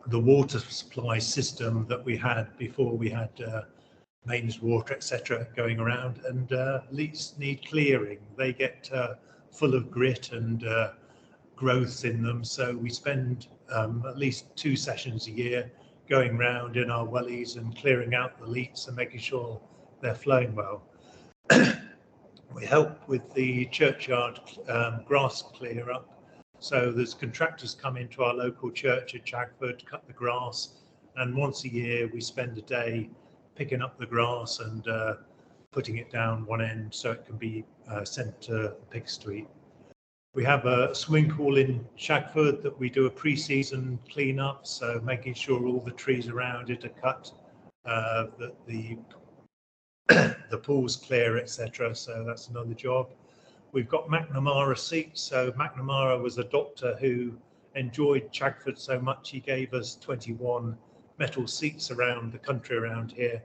S5: water supply system that we had before we had mains water, etc., going around, and leaks need clearing. They get full of grit and growth in them, so we spend at least 2 sessions a year going round in our wellies and clearing out the leaks and making sure they're flowing well. We help with the churchyard grass clear up. So there's contractors come into our local church at Chagford, cut the grass, and once a year we spend a day picking up the grass and putting it down one end so it can be sent to the pigs to eat. We have a swimming pool in Chagford that we do a pre-season clean up, so making sure all the trees around it are cut, that the pool's clear, etc. So that's another job. We've got McNamara seats. So McNamara was a doctor who enjoyed Chagford so much he gave us 21 metal seats around the country around here,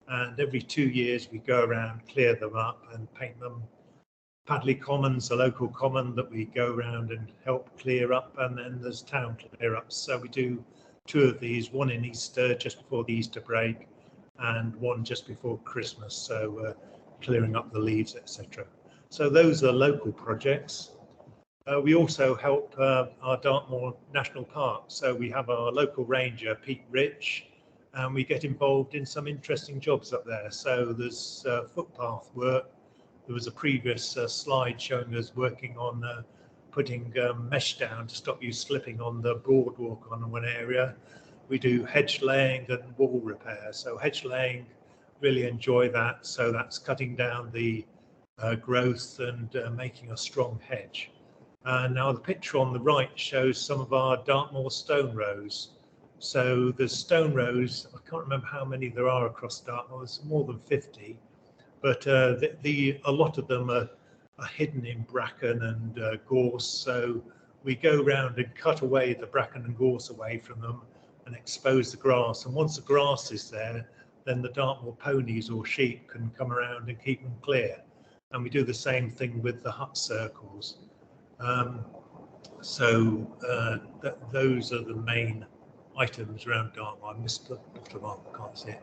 S5: and every 2 years we go around, clear them up and paint them. Padley Common's a local common that we go around and help clear up, and then there's town clear ups. So we do 2 of these, one in Easter just before the Easter break and one just before Christmas, so clearing up the leaves, etc. So those are local projects. We also help our Dartmoor National Park. So we have our local ranger, Pete Rich, and we get involved in some interesting jobs up there. So there's footpath work. There was a previous slide showing us working on putting mesh down to stop you slipping on the boardwalk on one area. We do hedge laying and wall repair. So hedge laying, really enjoy that. So that's cutting down the growth and making a strong hedge. Now the picture on the right shows some of our Dartmoor stone rows. So the stone rows, I can't remember how many there are across Dartmoor, there's more than 50. But a lot of them are hidden in bracken and gorse, so we go round and cut away the bracken and gorse away from them and expose the grass. And once the grass is there, then the Dartmoor ponies or sheep can come around and keep them clear. And we do the same thing with the hut circles. Those are the main items around Dartmoor. I missed the bottom up, I can't see it.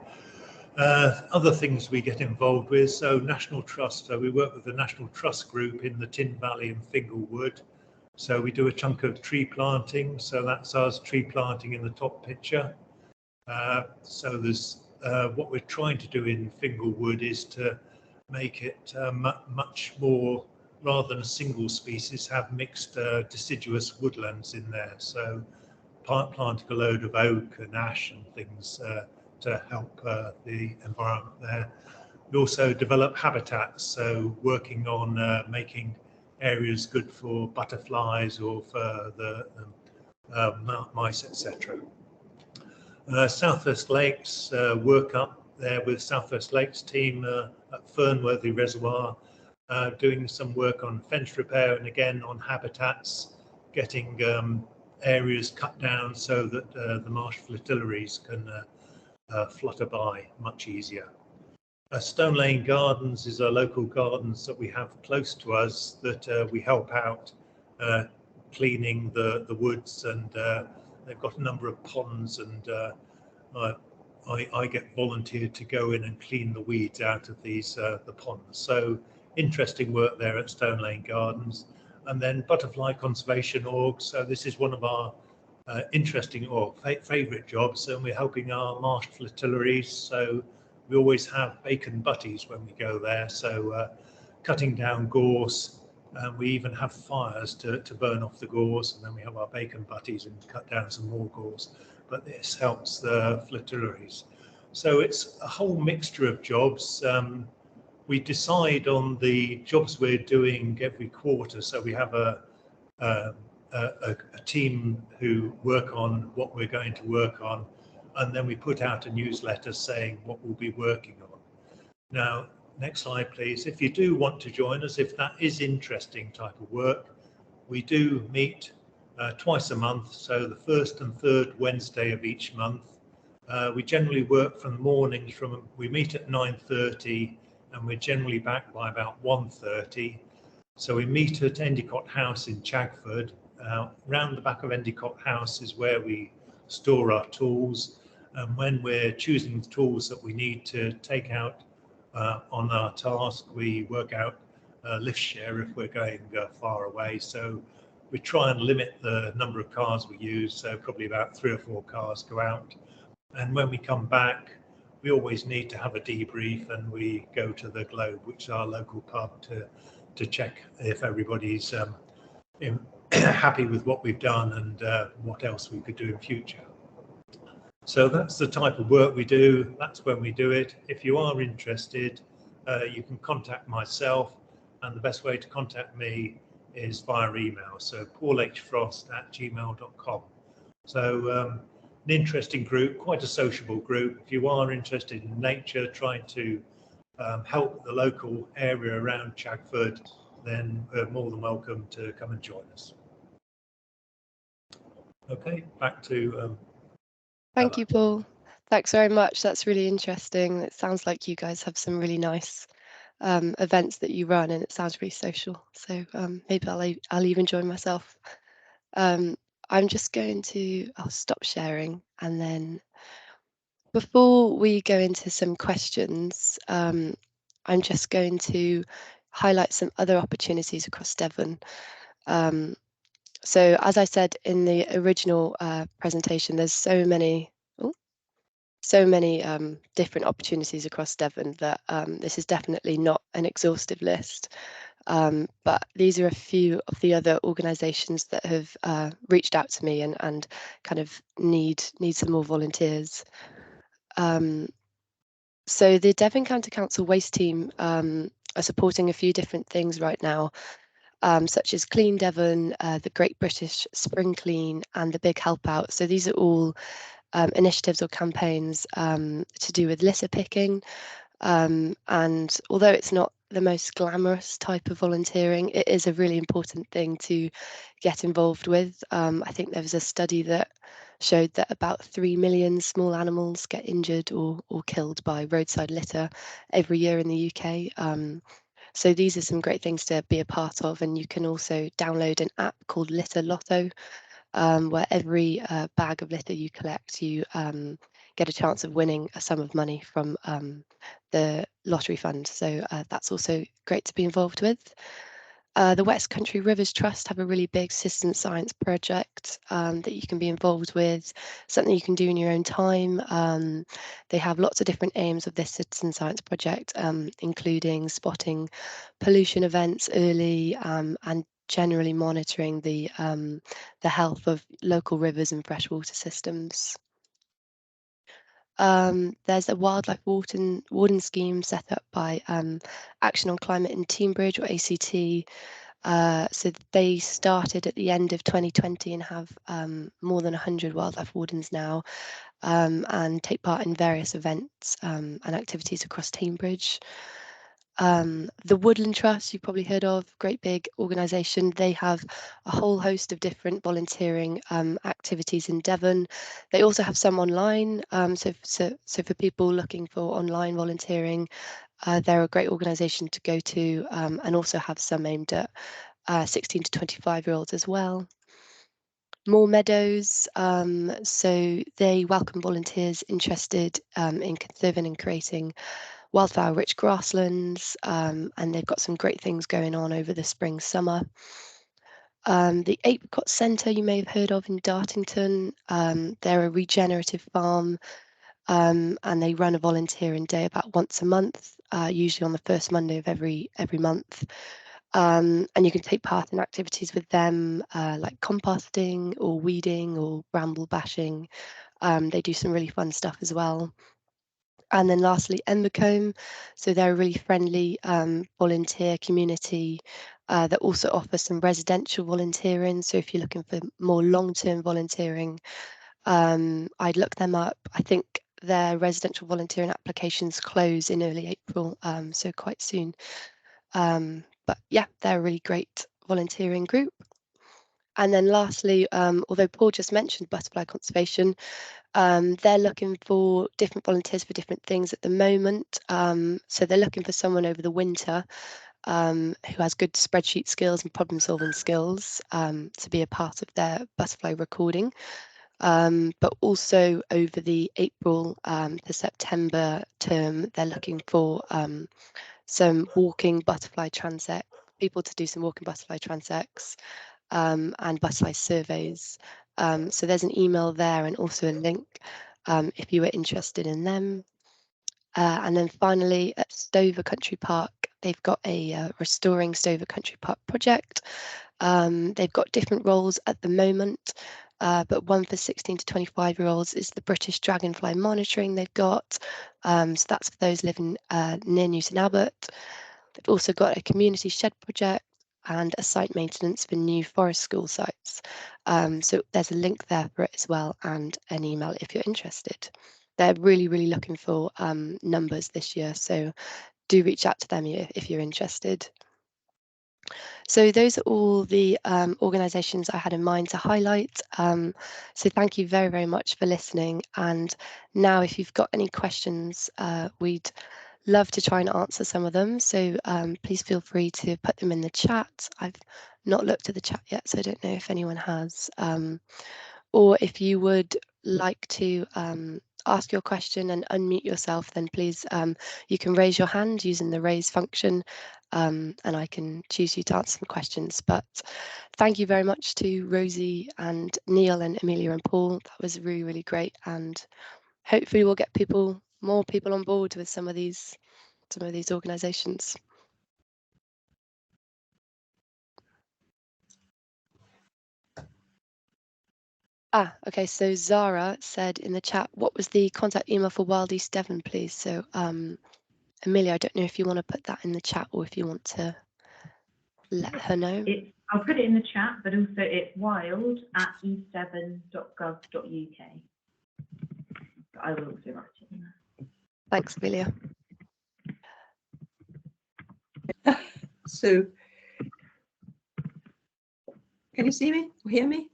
S5: Other things we get involved with, so National Trust. So we work with the National Trust group in the Tin Valley and Finglewood. So we do a chunk of tree planting. So that's us tree planting in the top picture. So there's what we're trying to do in Finglewood is to make it much more, rather than a single species, have mixed deciduous woodlands in there. So planting a load of oak and ash and things to help the environment there. We also develop habitats, so working on making areas good for butterflies or for the mice, etc. Southwest Lakes, work up there with Southwest Lakes team at Fernworthy Reservoir, doing some work on fence repair and again on habitats, getting areas cut down so that the marsh fritillaries can flutter by much easier. Stone Lane Gardens is our local gardens that we have close to us that we help out cleaning the woods, and they've got a number of ponds, and I get volunteered to go in and clean the weeds out of these the ponds. So interesting work there at Stone Lane Gardens. And then Butterfly Conservation Org. So this is one of our interesting or favourite jobs, and we're helping our marsh fritillaries. So we always have bacon butties when we go there. So cutting down gorse, We even have fires to burn off the gorse, and then we have our bacon butties and cut down some more gorse. But this helps the fritillaries. So it's a whole mixture of jobs. We decide on the jobs we're doing every quarter. So we have a team who work on what we're going to work on, and then we put out a newsletter saying what we'll be working on. Now, next slide, please. If you do want to join us, if that is interesting type of work, we do meet twice a month, so the first and third Wednesday of each month. We generally work from mornings we meet at 9:30 and we're generally back by about 1:30. So we meet at Endicott House in Chagford. Round the back of Endicott House is where we store our tools. And when we're choosing the tools that we need to take out on our task, we work out lift share if we're going far away. So we try and limit the number of cars we use, so probably about 3 or 4 cars go out. And when we come back, we always need to have a debrief, and we go to the Globe, which is our local pub, to check if everybody's happy with what we've done and what else we could do in future. So that's the type of work we do. That's when we do it. If you are interested, you can contact myself, and the best way to contact me is via email. So paulhfrost@gmail.com. So an interesting group, quite a sociable group. If you are interested in nature, trying to help the local area around Chagford, then we're more than welcome to come and join us. Okay, back to
S1: Thank you, Paul. Thanks very much. That's really interesting. It sounds like you guys have some really nice events that you run, and it sounds really social. So maybe I'll even join myself. I'm just going to, I'll stop sharing, and then before we go into some questions, I'm just going to highlight some other opportunities across Devon. So as I said in the original presentation, there's so many different opportunities across Devon that this is definitely not an exhaustive list. But these are a few of the other organisations that have reached out to me and kind of need some more volunteers. So the Devon County Council Waste Team are supporting a few different things right now, such as Clean Devon, the Great British Spring Clean, and the Big Help Out. So these are all initiatives or campaigns to do with litter picking. And although it's not the most glamorous type of volunteering, it is a really important thing to get involved with. I think there was a study that showed that about 3 million small animals get injured or killed by roadside litter every year in the UK. So these are some great things to be a part of, and you can also download an app called Litter Lotto, where every bag of litter you collect, you get a chance of winning a sum of money from the lottery fund. So that's also great to be involved with. The West Country Rivers Trust have a really big citizen science project that you can be involved with, something you can do in your own time. They have lots of different aims of this citizen science project, including spotting pollution events early and generally monitoring the health of local rivers and freshwater systems. There's a wildlife warden scheme set up by Action on Climate in Teambridge, or ACT. So they started at the end of 2020 and have more than 100 wildlife wardens now, and take part in various events and activities across Teambridge. The Woodland Trust, you've probably heard of, great big organisation. They have a whole host of different volunteering activities in Devon. They also have some online, so for people looking for online volunteering, they're a great organisation to go to, and also have some aimed at 16 to 25-year-olds as well. More Meadows, so they welcome volunteers interested in conserving and creating wildflower-rich grasslands, and they've got some great things going on over the spring, summer. The Apricot Centre you may have heard of in Dartington, they're a regenerative farm, and they run a volunteering day about once a month, usually on the first Monday of every month. And you can take part in activities with them like composting or weeding or bramble bashing. They do some really fun stuff as well. And then lastly, Embercombe. So they're a really friendly volunteer community that also offers some residential volunteering. So if you're looking for more long-term volunteering, I'd look them up. I think their residential volunteering applications close in early April, so quite soon. But yeah, they're a really great volunteering group. And then lastly, although Paul just mentioned butterfly conservation, they're looking for different volunteers for different things at the moment. So they're looking for someone over the winter who has good spreadsheet skills and problem solving skills to be a part of their butterfly recording. But also over the April to September term, they're looking for some walking butterfly transect, people to do some walking butterfly transects and butterfly surveys. So there's an email there and also a link if you were interested in them. And then finally at Stover Country Park, they've got a Restoring Stover Country Park project. They've got different roles at the moment, but one for 16 to 25-year-olds is the British Dragonfly monitoring they've got. So that's for those living near Newton Abbot. They've also got a community shed project and a site maintenance for new forest school sites. So there's a link there for it as well and an email if you're interested. They're really, really looking for numbers this year, so do reach out to them if you're interested. So those are all the organisations I had in mind to highlight. So thank you very, very much for listening. And now if you've got any questions, we'd love to try and answer some of them. So please feel free to put them in the chat. I've not looked at the chat yet, so I don't know if anyone has. Or if you would like to ask your question and unmute yourself, then please you can raise your hand using the raise function and I can choose you to answer some questions. But thank you very much to Rosie and Neil and Amelia and Paul. That was really, really great. And hopefully we'll get more people on board with some of these organisations. Okay, so Zara said in the chat, what was the contact email for Wild East Devon, please? So Amelia, I don't know if you want to put that in the chat or if you want to let her know.
S3: I'll put it in the chat, but also it's wild@eastdevon.gov.uk. I will also write it in there.
S1: Thanks, Amelia.
S6: So, can you see me or hear me?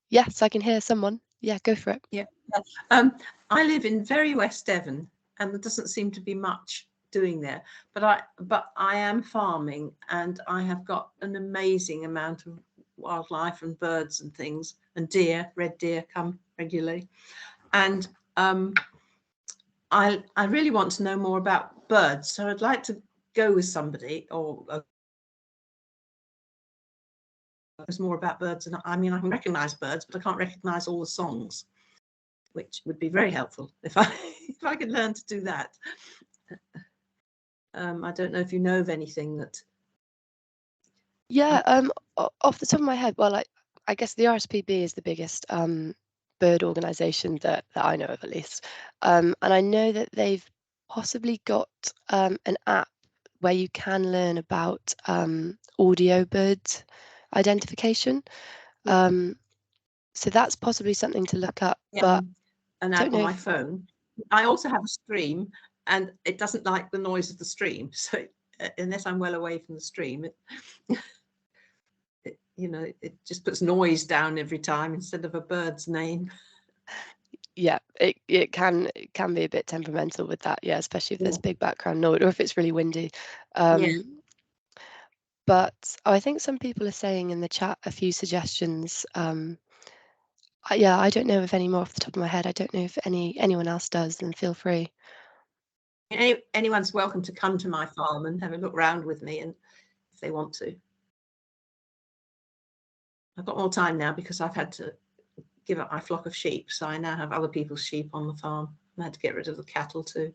S1: Yes, I can hear someone. Yeah, go for it.
S6: Yeah. I live in very West Devon, and there doesn't seem to be much doing there. But I am farming, and I have got an amazing amount of wildlife and birds and things, and deer, red deer come regularly. And I really want to know more about birds, so I'd like to go with somebody or knows more about birds. And I mean, I can recognise birds, but I can't recognise all the songs, which would be very helpful if I if I could learn to do that. I don't know if you know of anything that.
S1: Yeah, off the top of my head, well, I guess the RSPB is the biggest bird organisation that I know of, at least. And I know that they've possibly got an app where you can learn about audio bird identification. So that's possibly something to look up. But
S6: an app on my phone. I also have a stream, and it doesn't like the noise of the stream. So unless I'm well away from the stream, it just puts noise down every time instead of a bird's name.
S1: Yeah, it can be a bit temperamental with that. Yeah, especially if there's big background noise or if it's really windy. But I think some people are saying in the chat a few suggestions. Yeah, I don't know of any more off the top of my head. I don't know if anyone else does, then feel free.
S6: Anyone's welcome to come to my farm and have a look round with me, and if they want to. I've got more time now because I've had to give up my flock of sheep, so I now have other people's sheep on the farm. I had to get rid of the cattle too.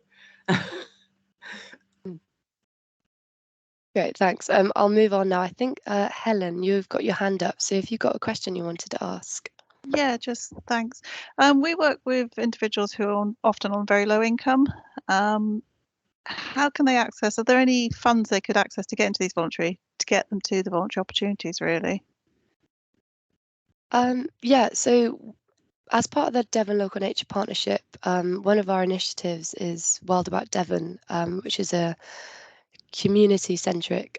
S1: Great, thanks. I'll move on now. I think, Helen, you've got your hand up. So if you've got a question you wanted to ask.
S7: Yeah, just thanks. We work with individuals who are often on very low income. How can they access? Are there any funds they could access to get into these voluntary, to get them to the voluntary opportunities, really?
S1: Yeah, so as part of the Devon Local Nature Partnership, one of our initiatives is Wild About Devon, which is a community-centric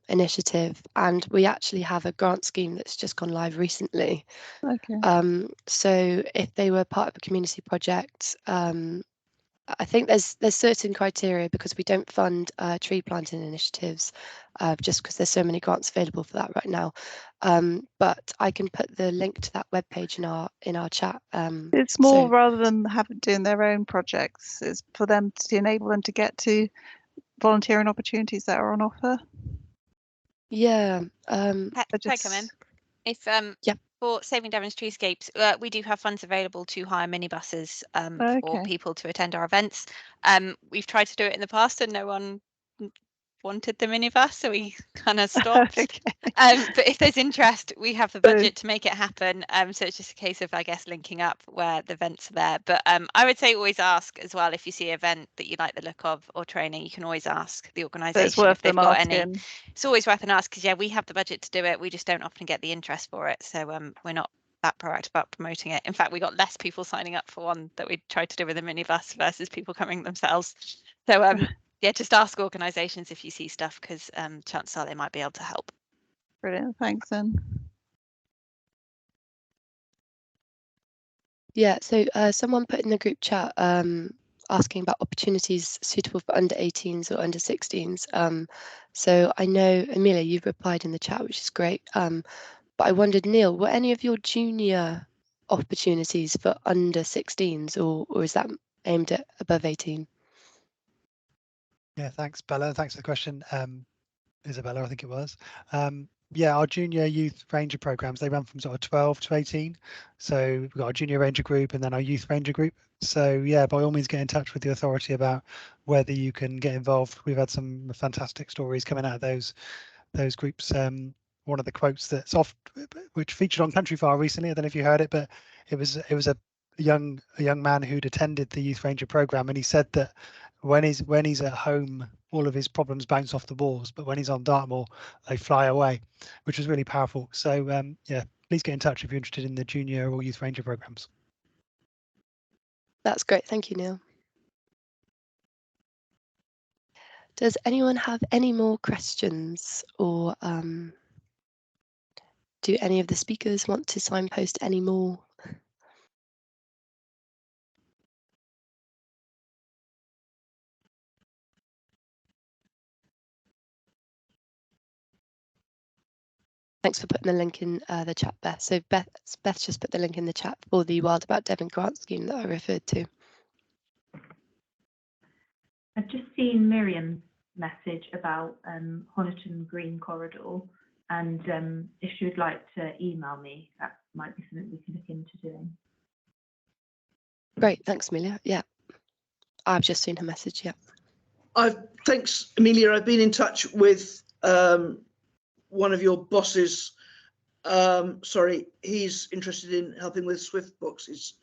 S1: initiative, and we actually have a grant scheme that's just gone live recently.
S7: Okay.
S1: So if they were part of a community project, I think there's certain criteria because we don't fund tree planting initiatives, just because there's so many grants available for that right now. But I can put the link to that webpage in our chat.
S7: It's more rather than doing their own projects. It's for them to enable them to get to volunteering opportunities that are on offer.
S1: Yeah.
S2: Can I come in? If
S1: yeah.
S2: For Saving Devon's Treescapes, we do have funds available to hire minibuses for people to attend our events. We've tried to do it in the past and no one wanted the minibus, so we kind of stopped. But if there's interest, we have the budget to make it happen. So it's just a case of, I guess, linking up where the events are there. But I would say always ask as well, if you see an event that you like the look of or training, you can always ask the organisation if they've got any. It's always worth an ask because, yeah, we have the budget to do it. We just don't often get the interest for it. So we're not that proactive about promoting it. In fact, we got less people signing up for one that we tried to do with a minibus versus people coming themselves. So yeah, just ask organisations if you see stuff, because chances are they might be able to help.
S7: Brilliant, thanks then.
S1: Yeah, so someone put in the group chat asking about opportunities suitable for under 18s or under 16s. So I know, Amelia, you've replied in the chat, which is great. But I wondered, Neil, were any of your junior opportunities for under 16s, or is that aimed at above 18?
S4: Yeah, thanks, Bella. Thanks for the question. Isabella, I think it was. Yeah, our junior youth ranger programs, they run from sort of 12 to 18. So we've got our junior ranger group and then our youth ranger group. So yeah, by all means, get in touch with the authority about whether you can get involved. We've had some fantastic stories coming out of those groups. One of the quotes that's off, which featured on Countryfile recently, I don't know if you heard it, but it was a young man who'd attended the youth ranger program, and he said that when he's at home, all of his problems bounce off the walls, but when he's on Dartmoor, they fly away, which was really powerful. So yeah, please get in touch if you're interested in the junior or youth ranger programs.
S1: That's great. Thank you, Neil. Does anyone have any more questions, or do any of the speakers want to signpost any more? Thanks for putting the link in the chat, Beth. So Beth just put the link in the chat for the Wild About Devon grant scheme that I referred to.
S3: I've just seen Miriam's message about Honiton Green Corridor, and if she would like to email me, that might be something we can look into doing.
S1: Great, thanks, Amelia. Yeah, I've just seen her message. Yeah.
S8: Thanks, Amelia. I've been in touch with one of your bosses. Sorry, he's interested in helping with Swift boxes,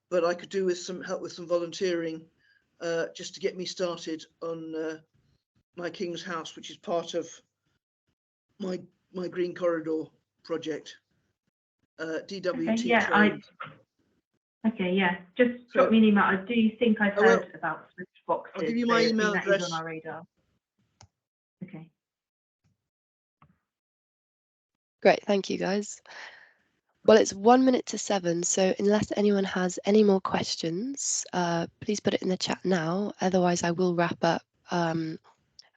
S8: but I could do with some help with some volunteering just to get me started on my King's House, which is part of my Green Corridor project. DWT.
S3: Okay, yeah, okay, yeah. Just drop me an email. I do think I've heard about Swift boxes.
S8: I'll give you my email address.
S3: That is on our radar. Okay.
S1: Great, thank you, guys. Well, it's 1 minute to 7, so unless anyone has any more questions, please put it in the chat now. Otherwise, I will wrap up.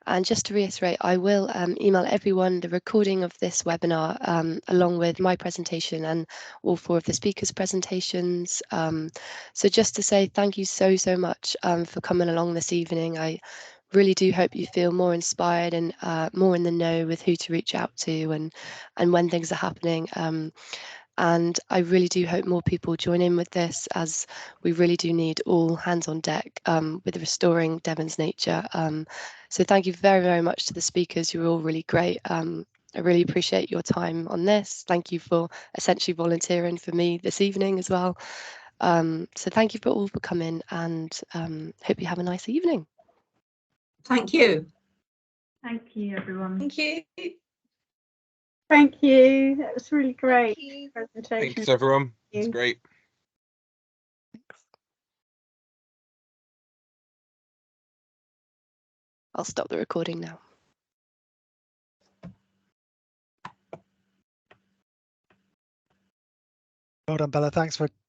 S1: And just to reiterate, I will email everyone the recording of this webinar along with my presentation and all 4 of the speakers' presentations. So just to say thank you so much for coming along this evening. I really do hope you feel more inspired and more in the know with who to reach out to and when things are happening. And I really do hope more people join in with this, as we really do need all hands on deck with restoring Devon's nature. So thank you very, very much to the speakers. You were all really great. I really appreciate your time on this. Thank you for essentially volunteering for me this evening as well. So thank you for all for coming, and hope you have a nice evening.
S6: Thank you.
S3: Thank you, everyone.
S6: Thank you.
S9: Thank you. That was really great presentation.
S10: Thanks, everyone. It's great.
S1: I'll stop the recording now.
S4: Well done, Bella. Thanks for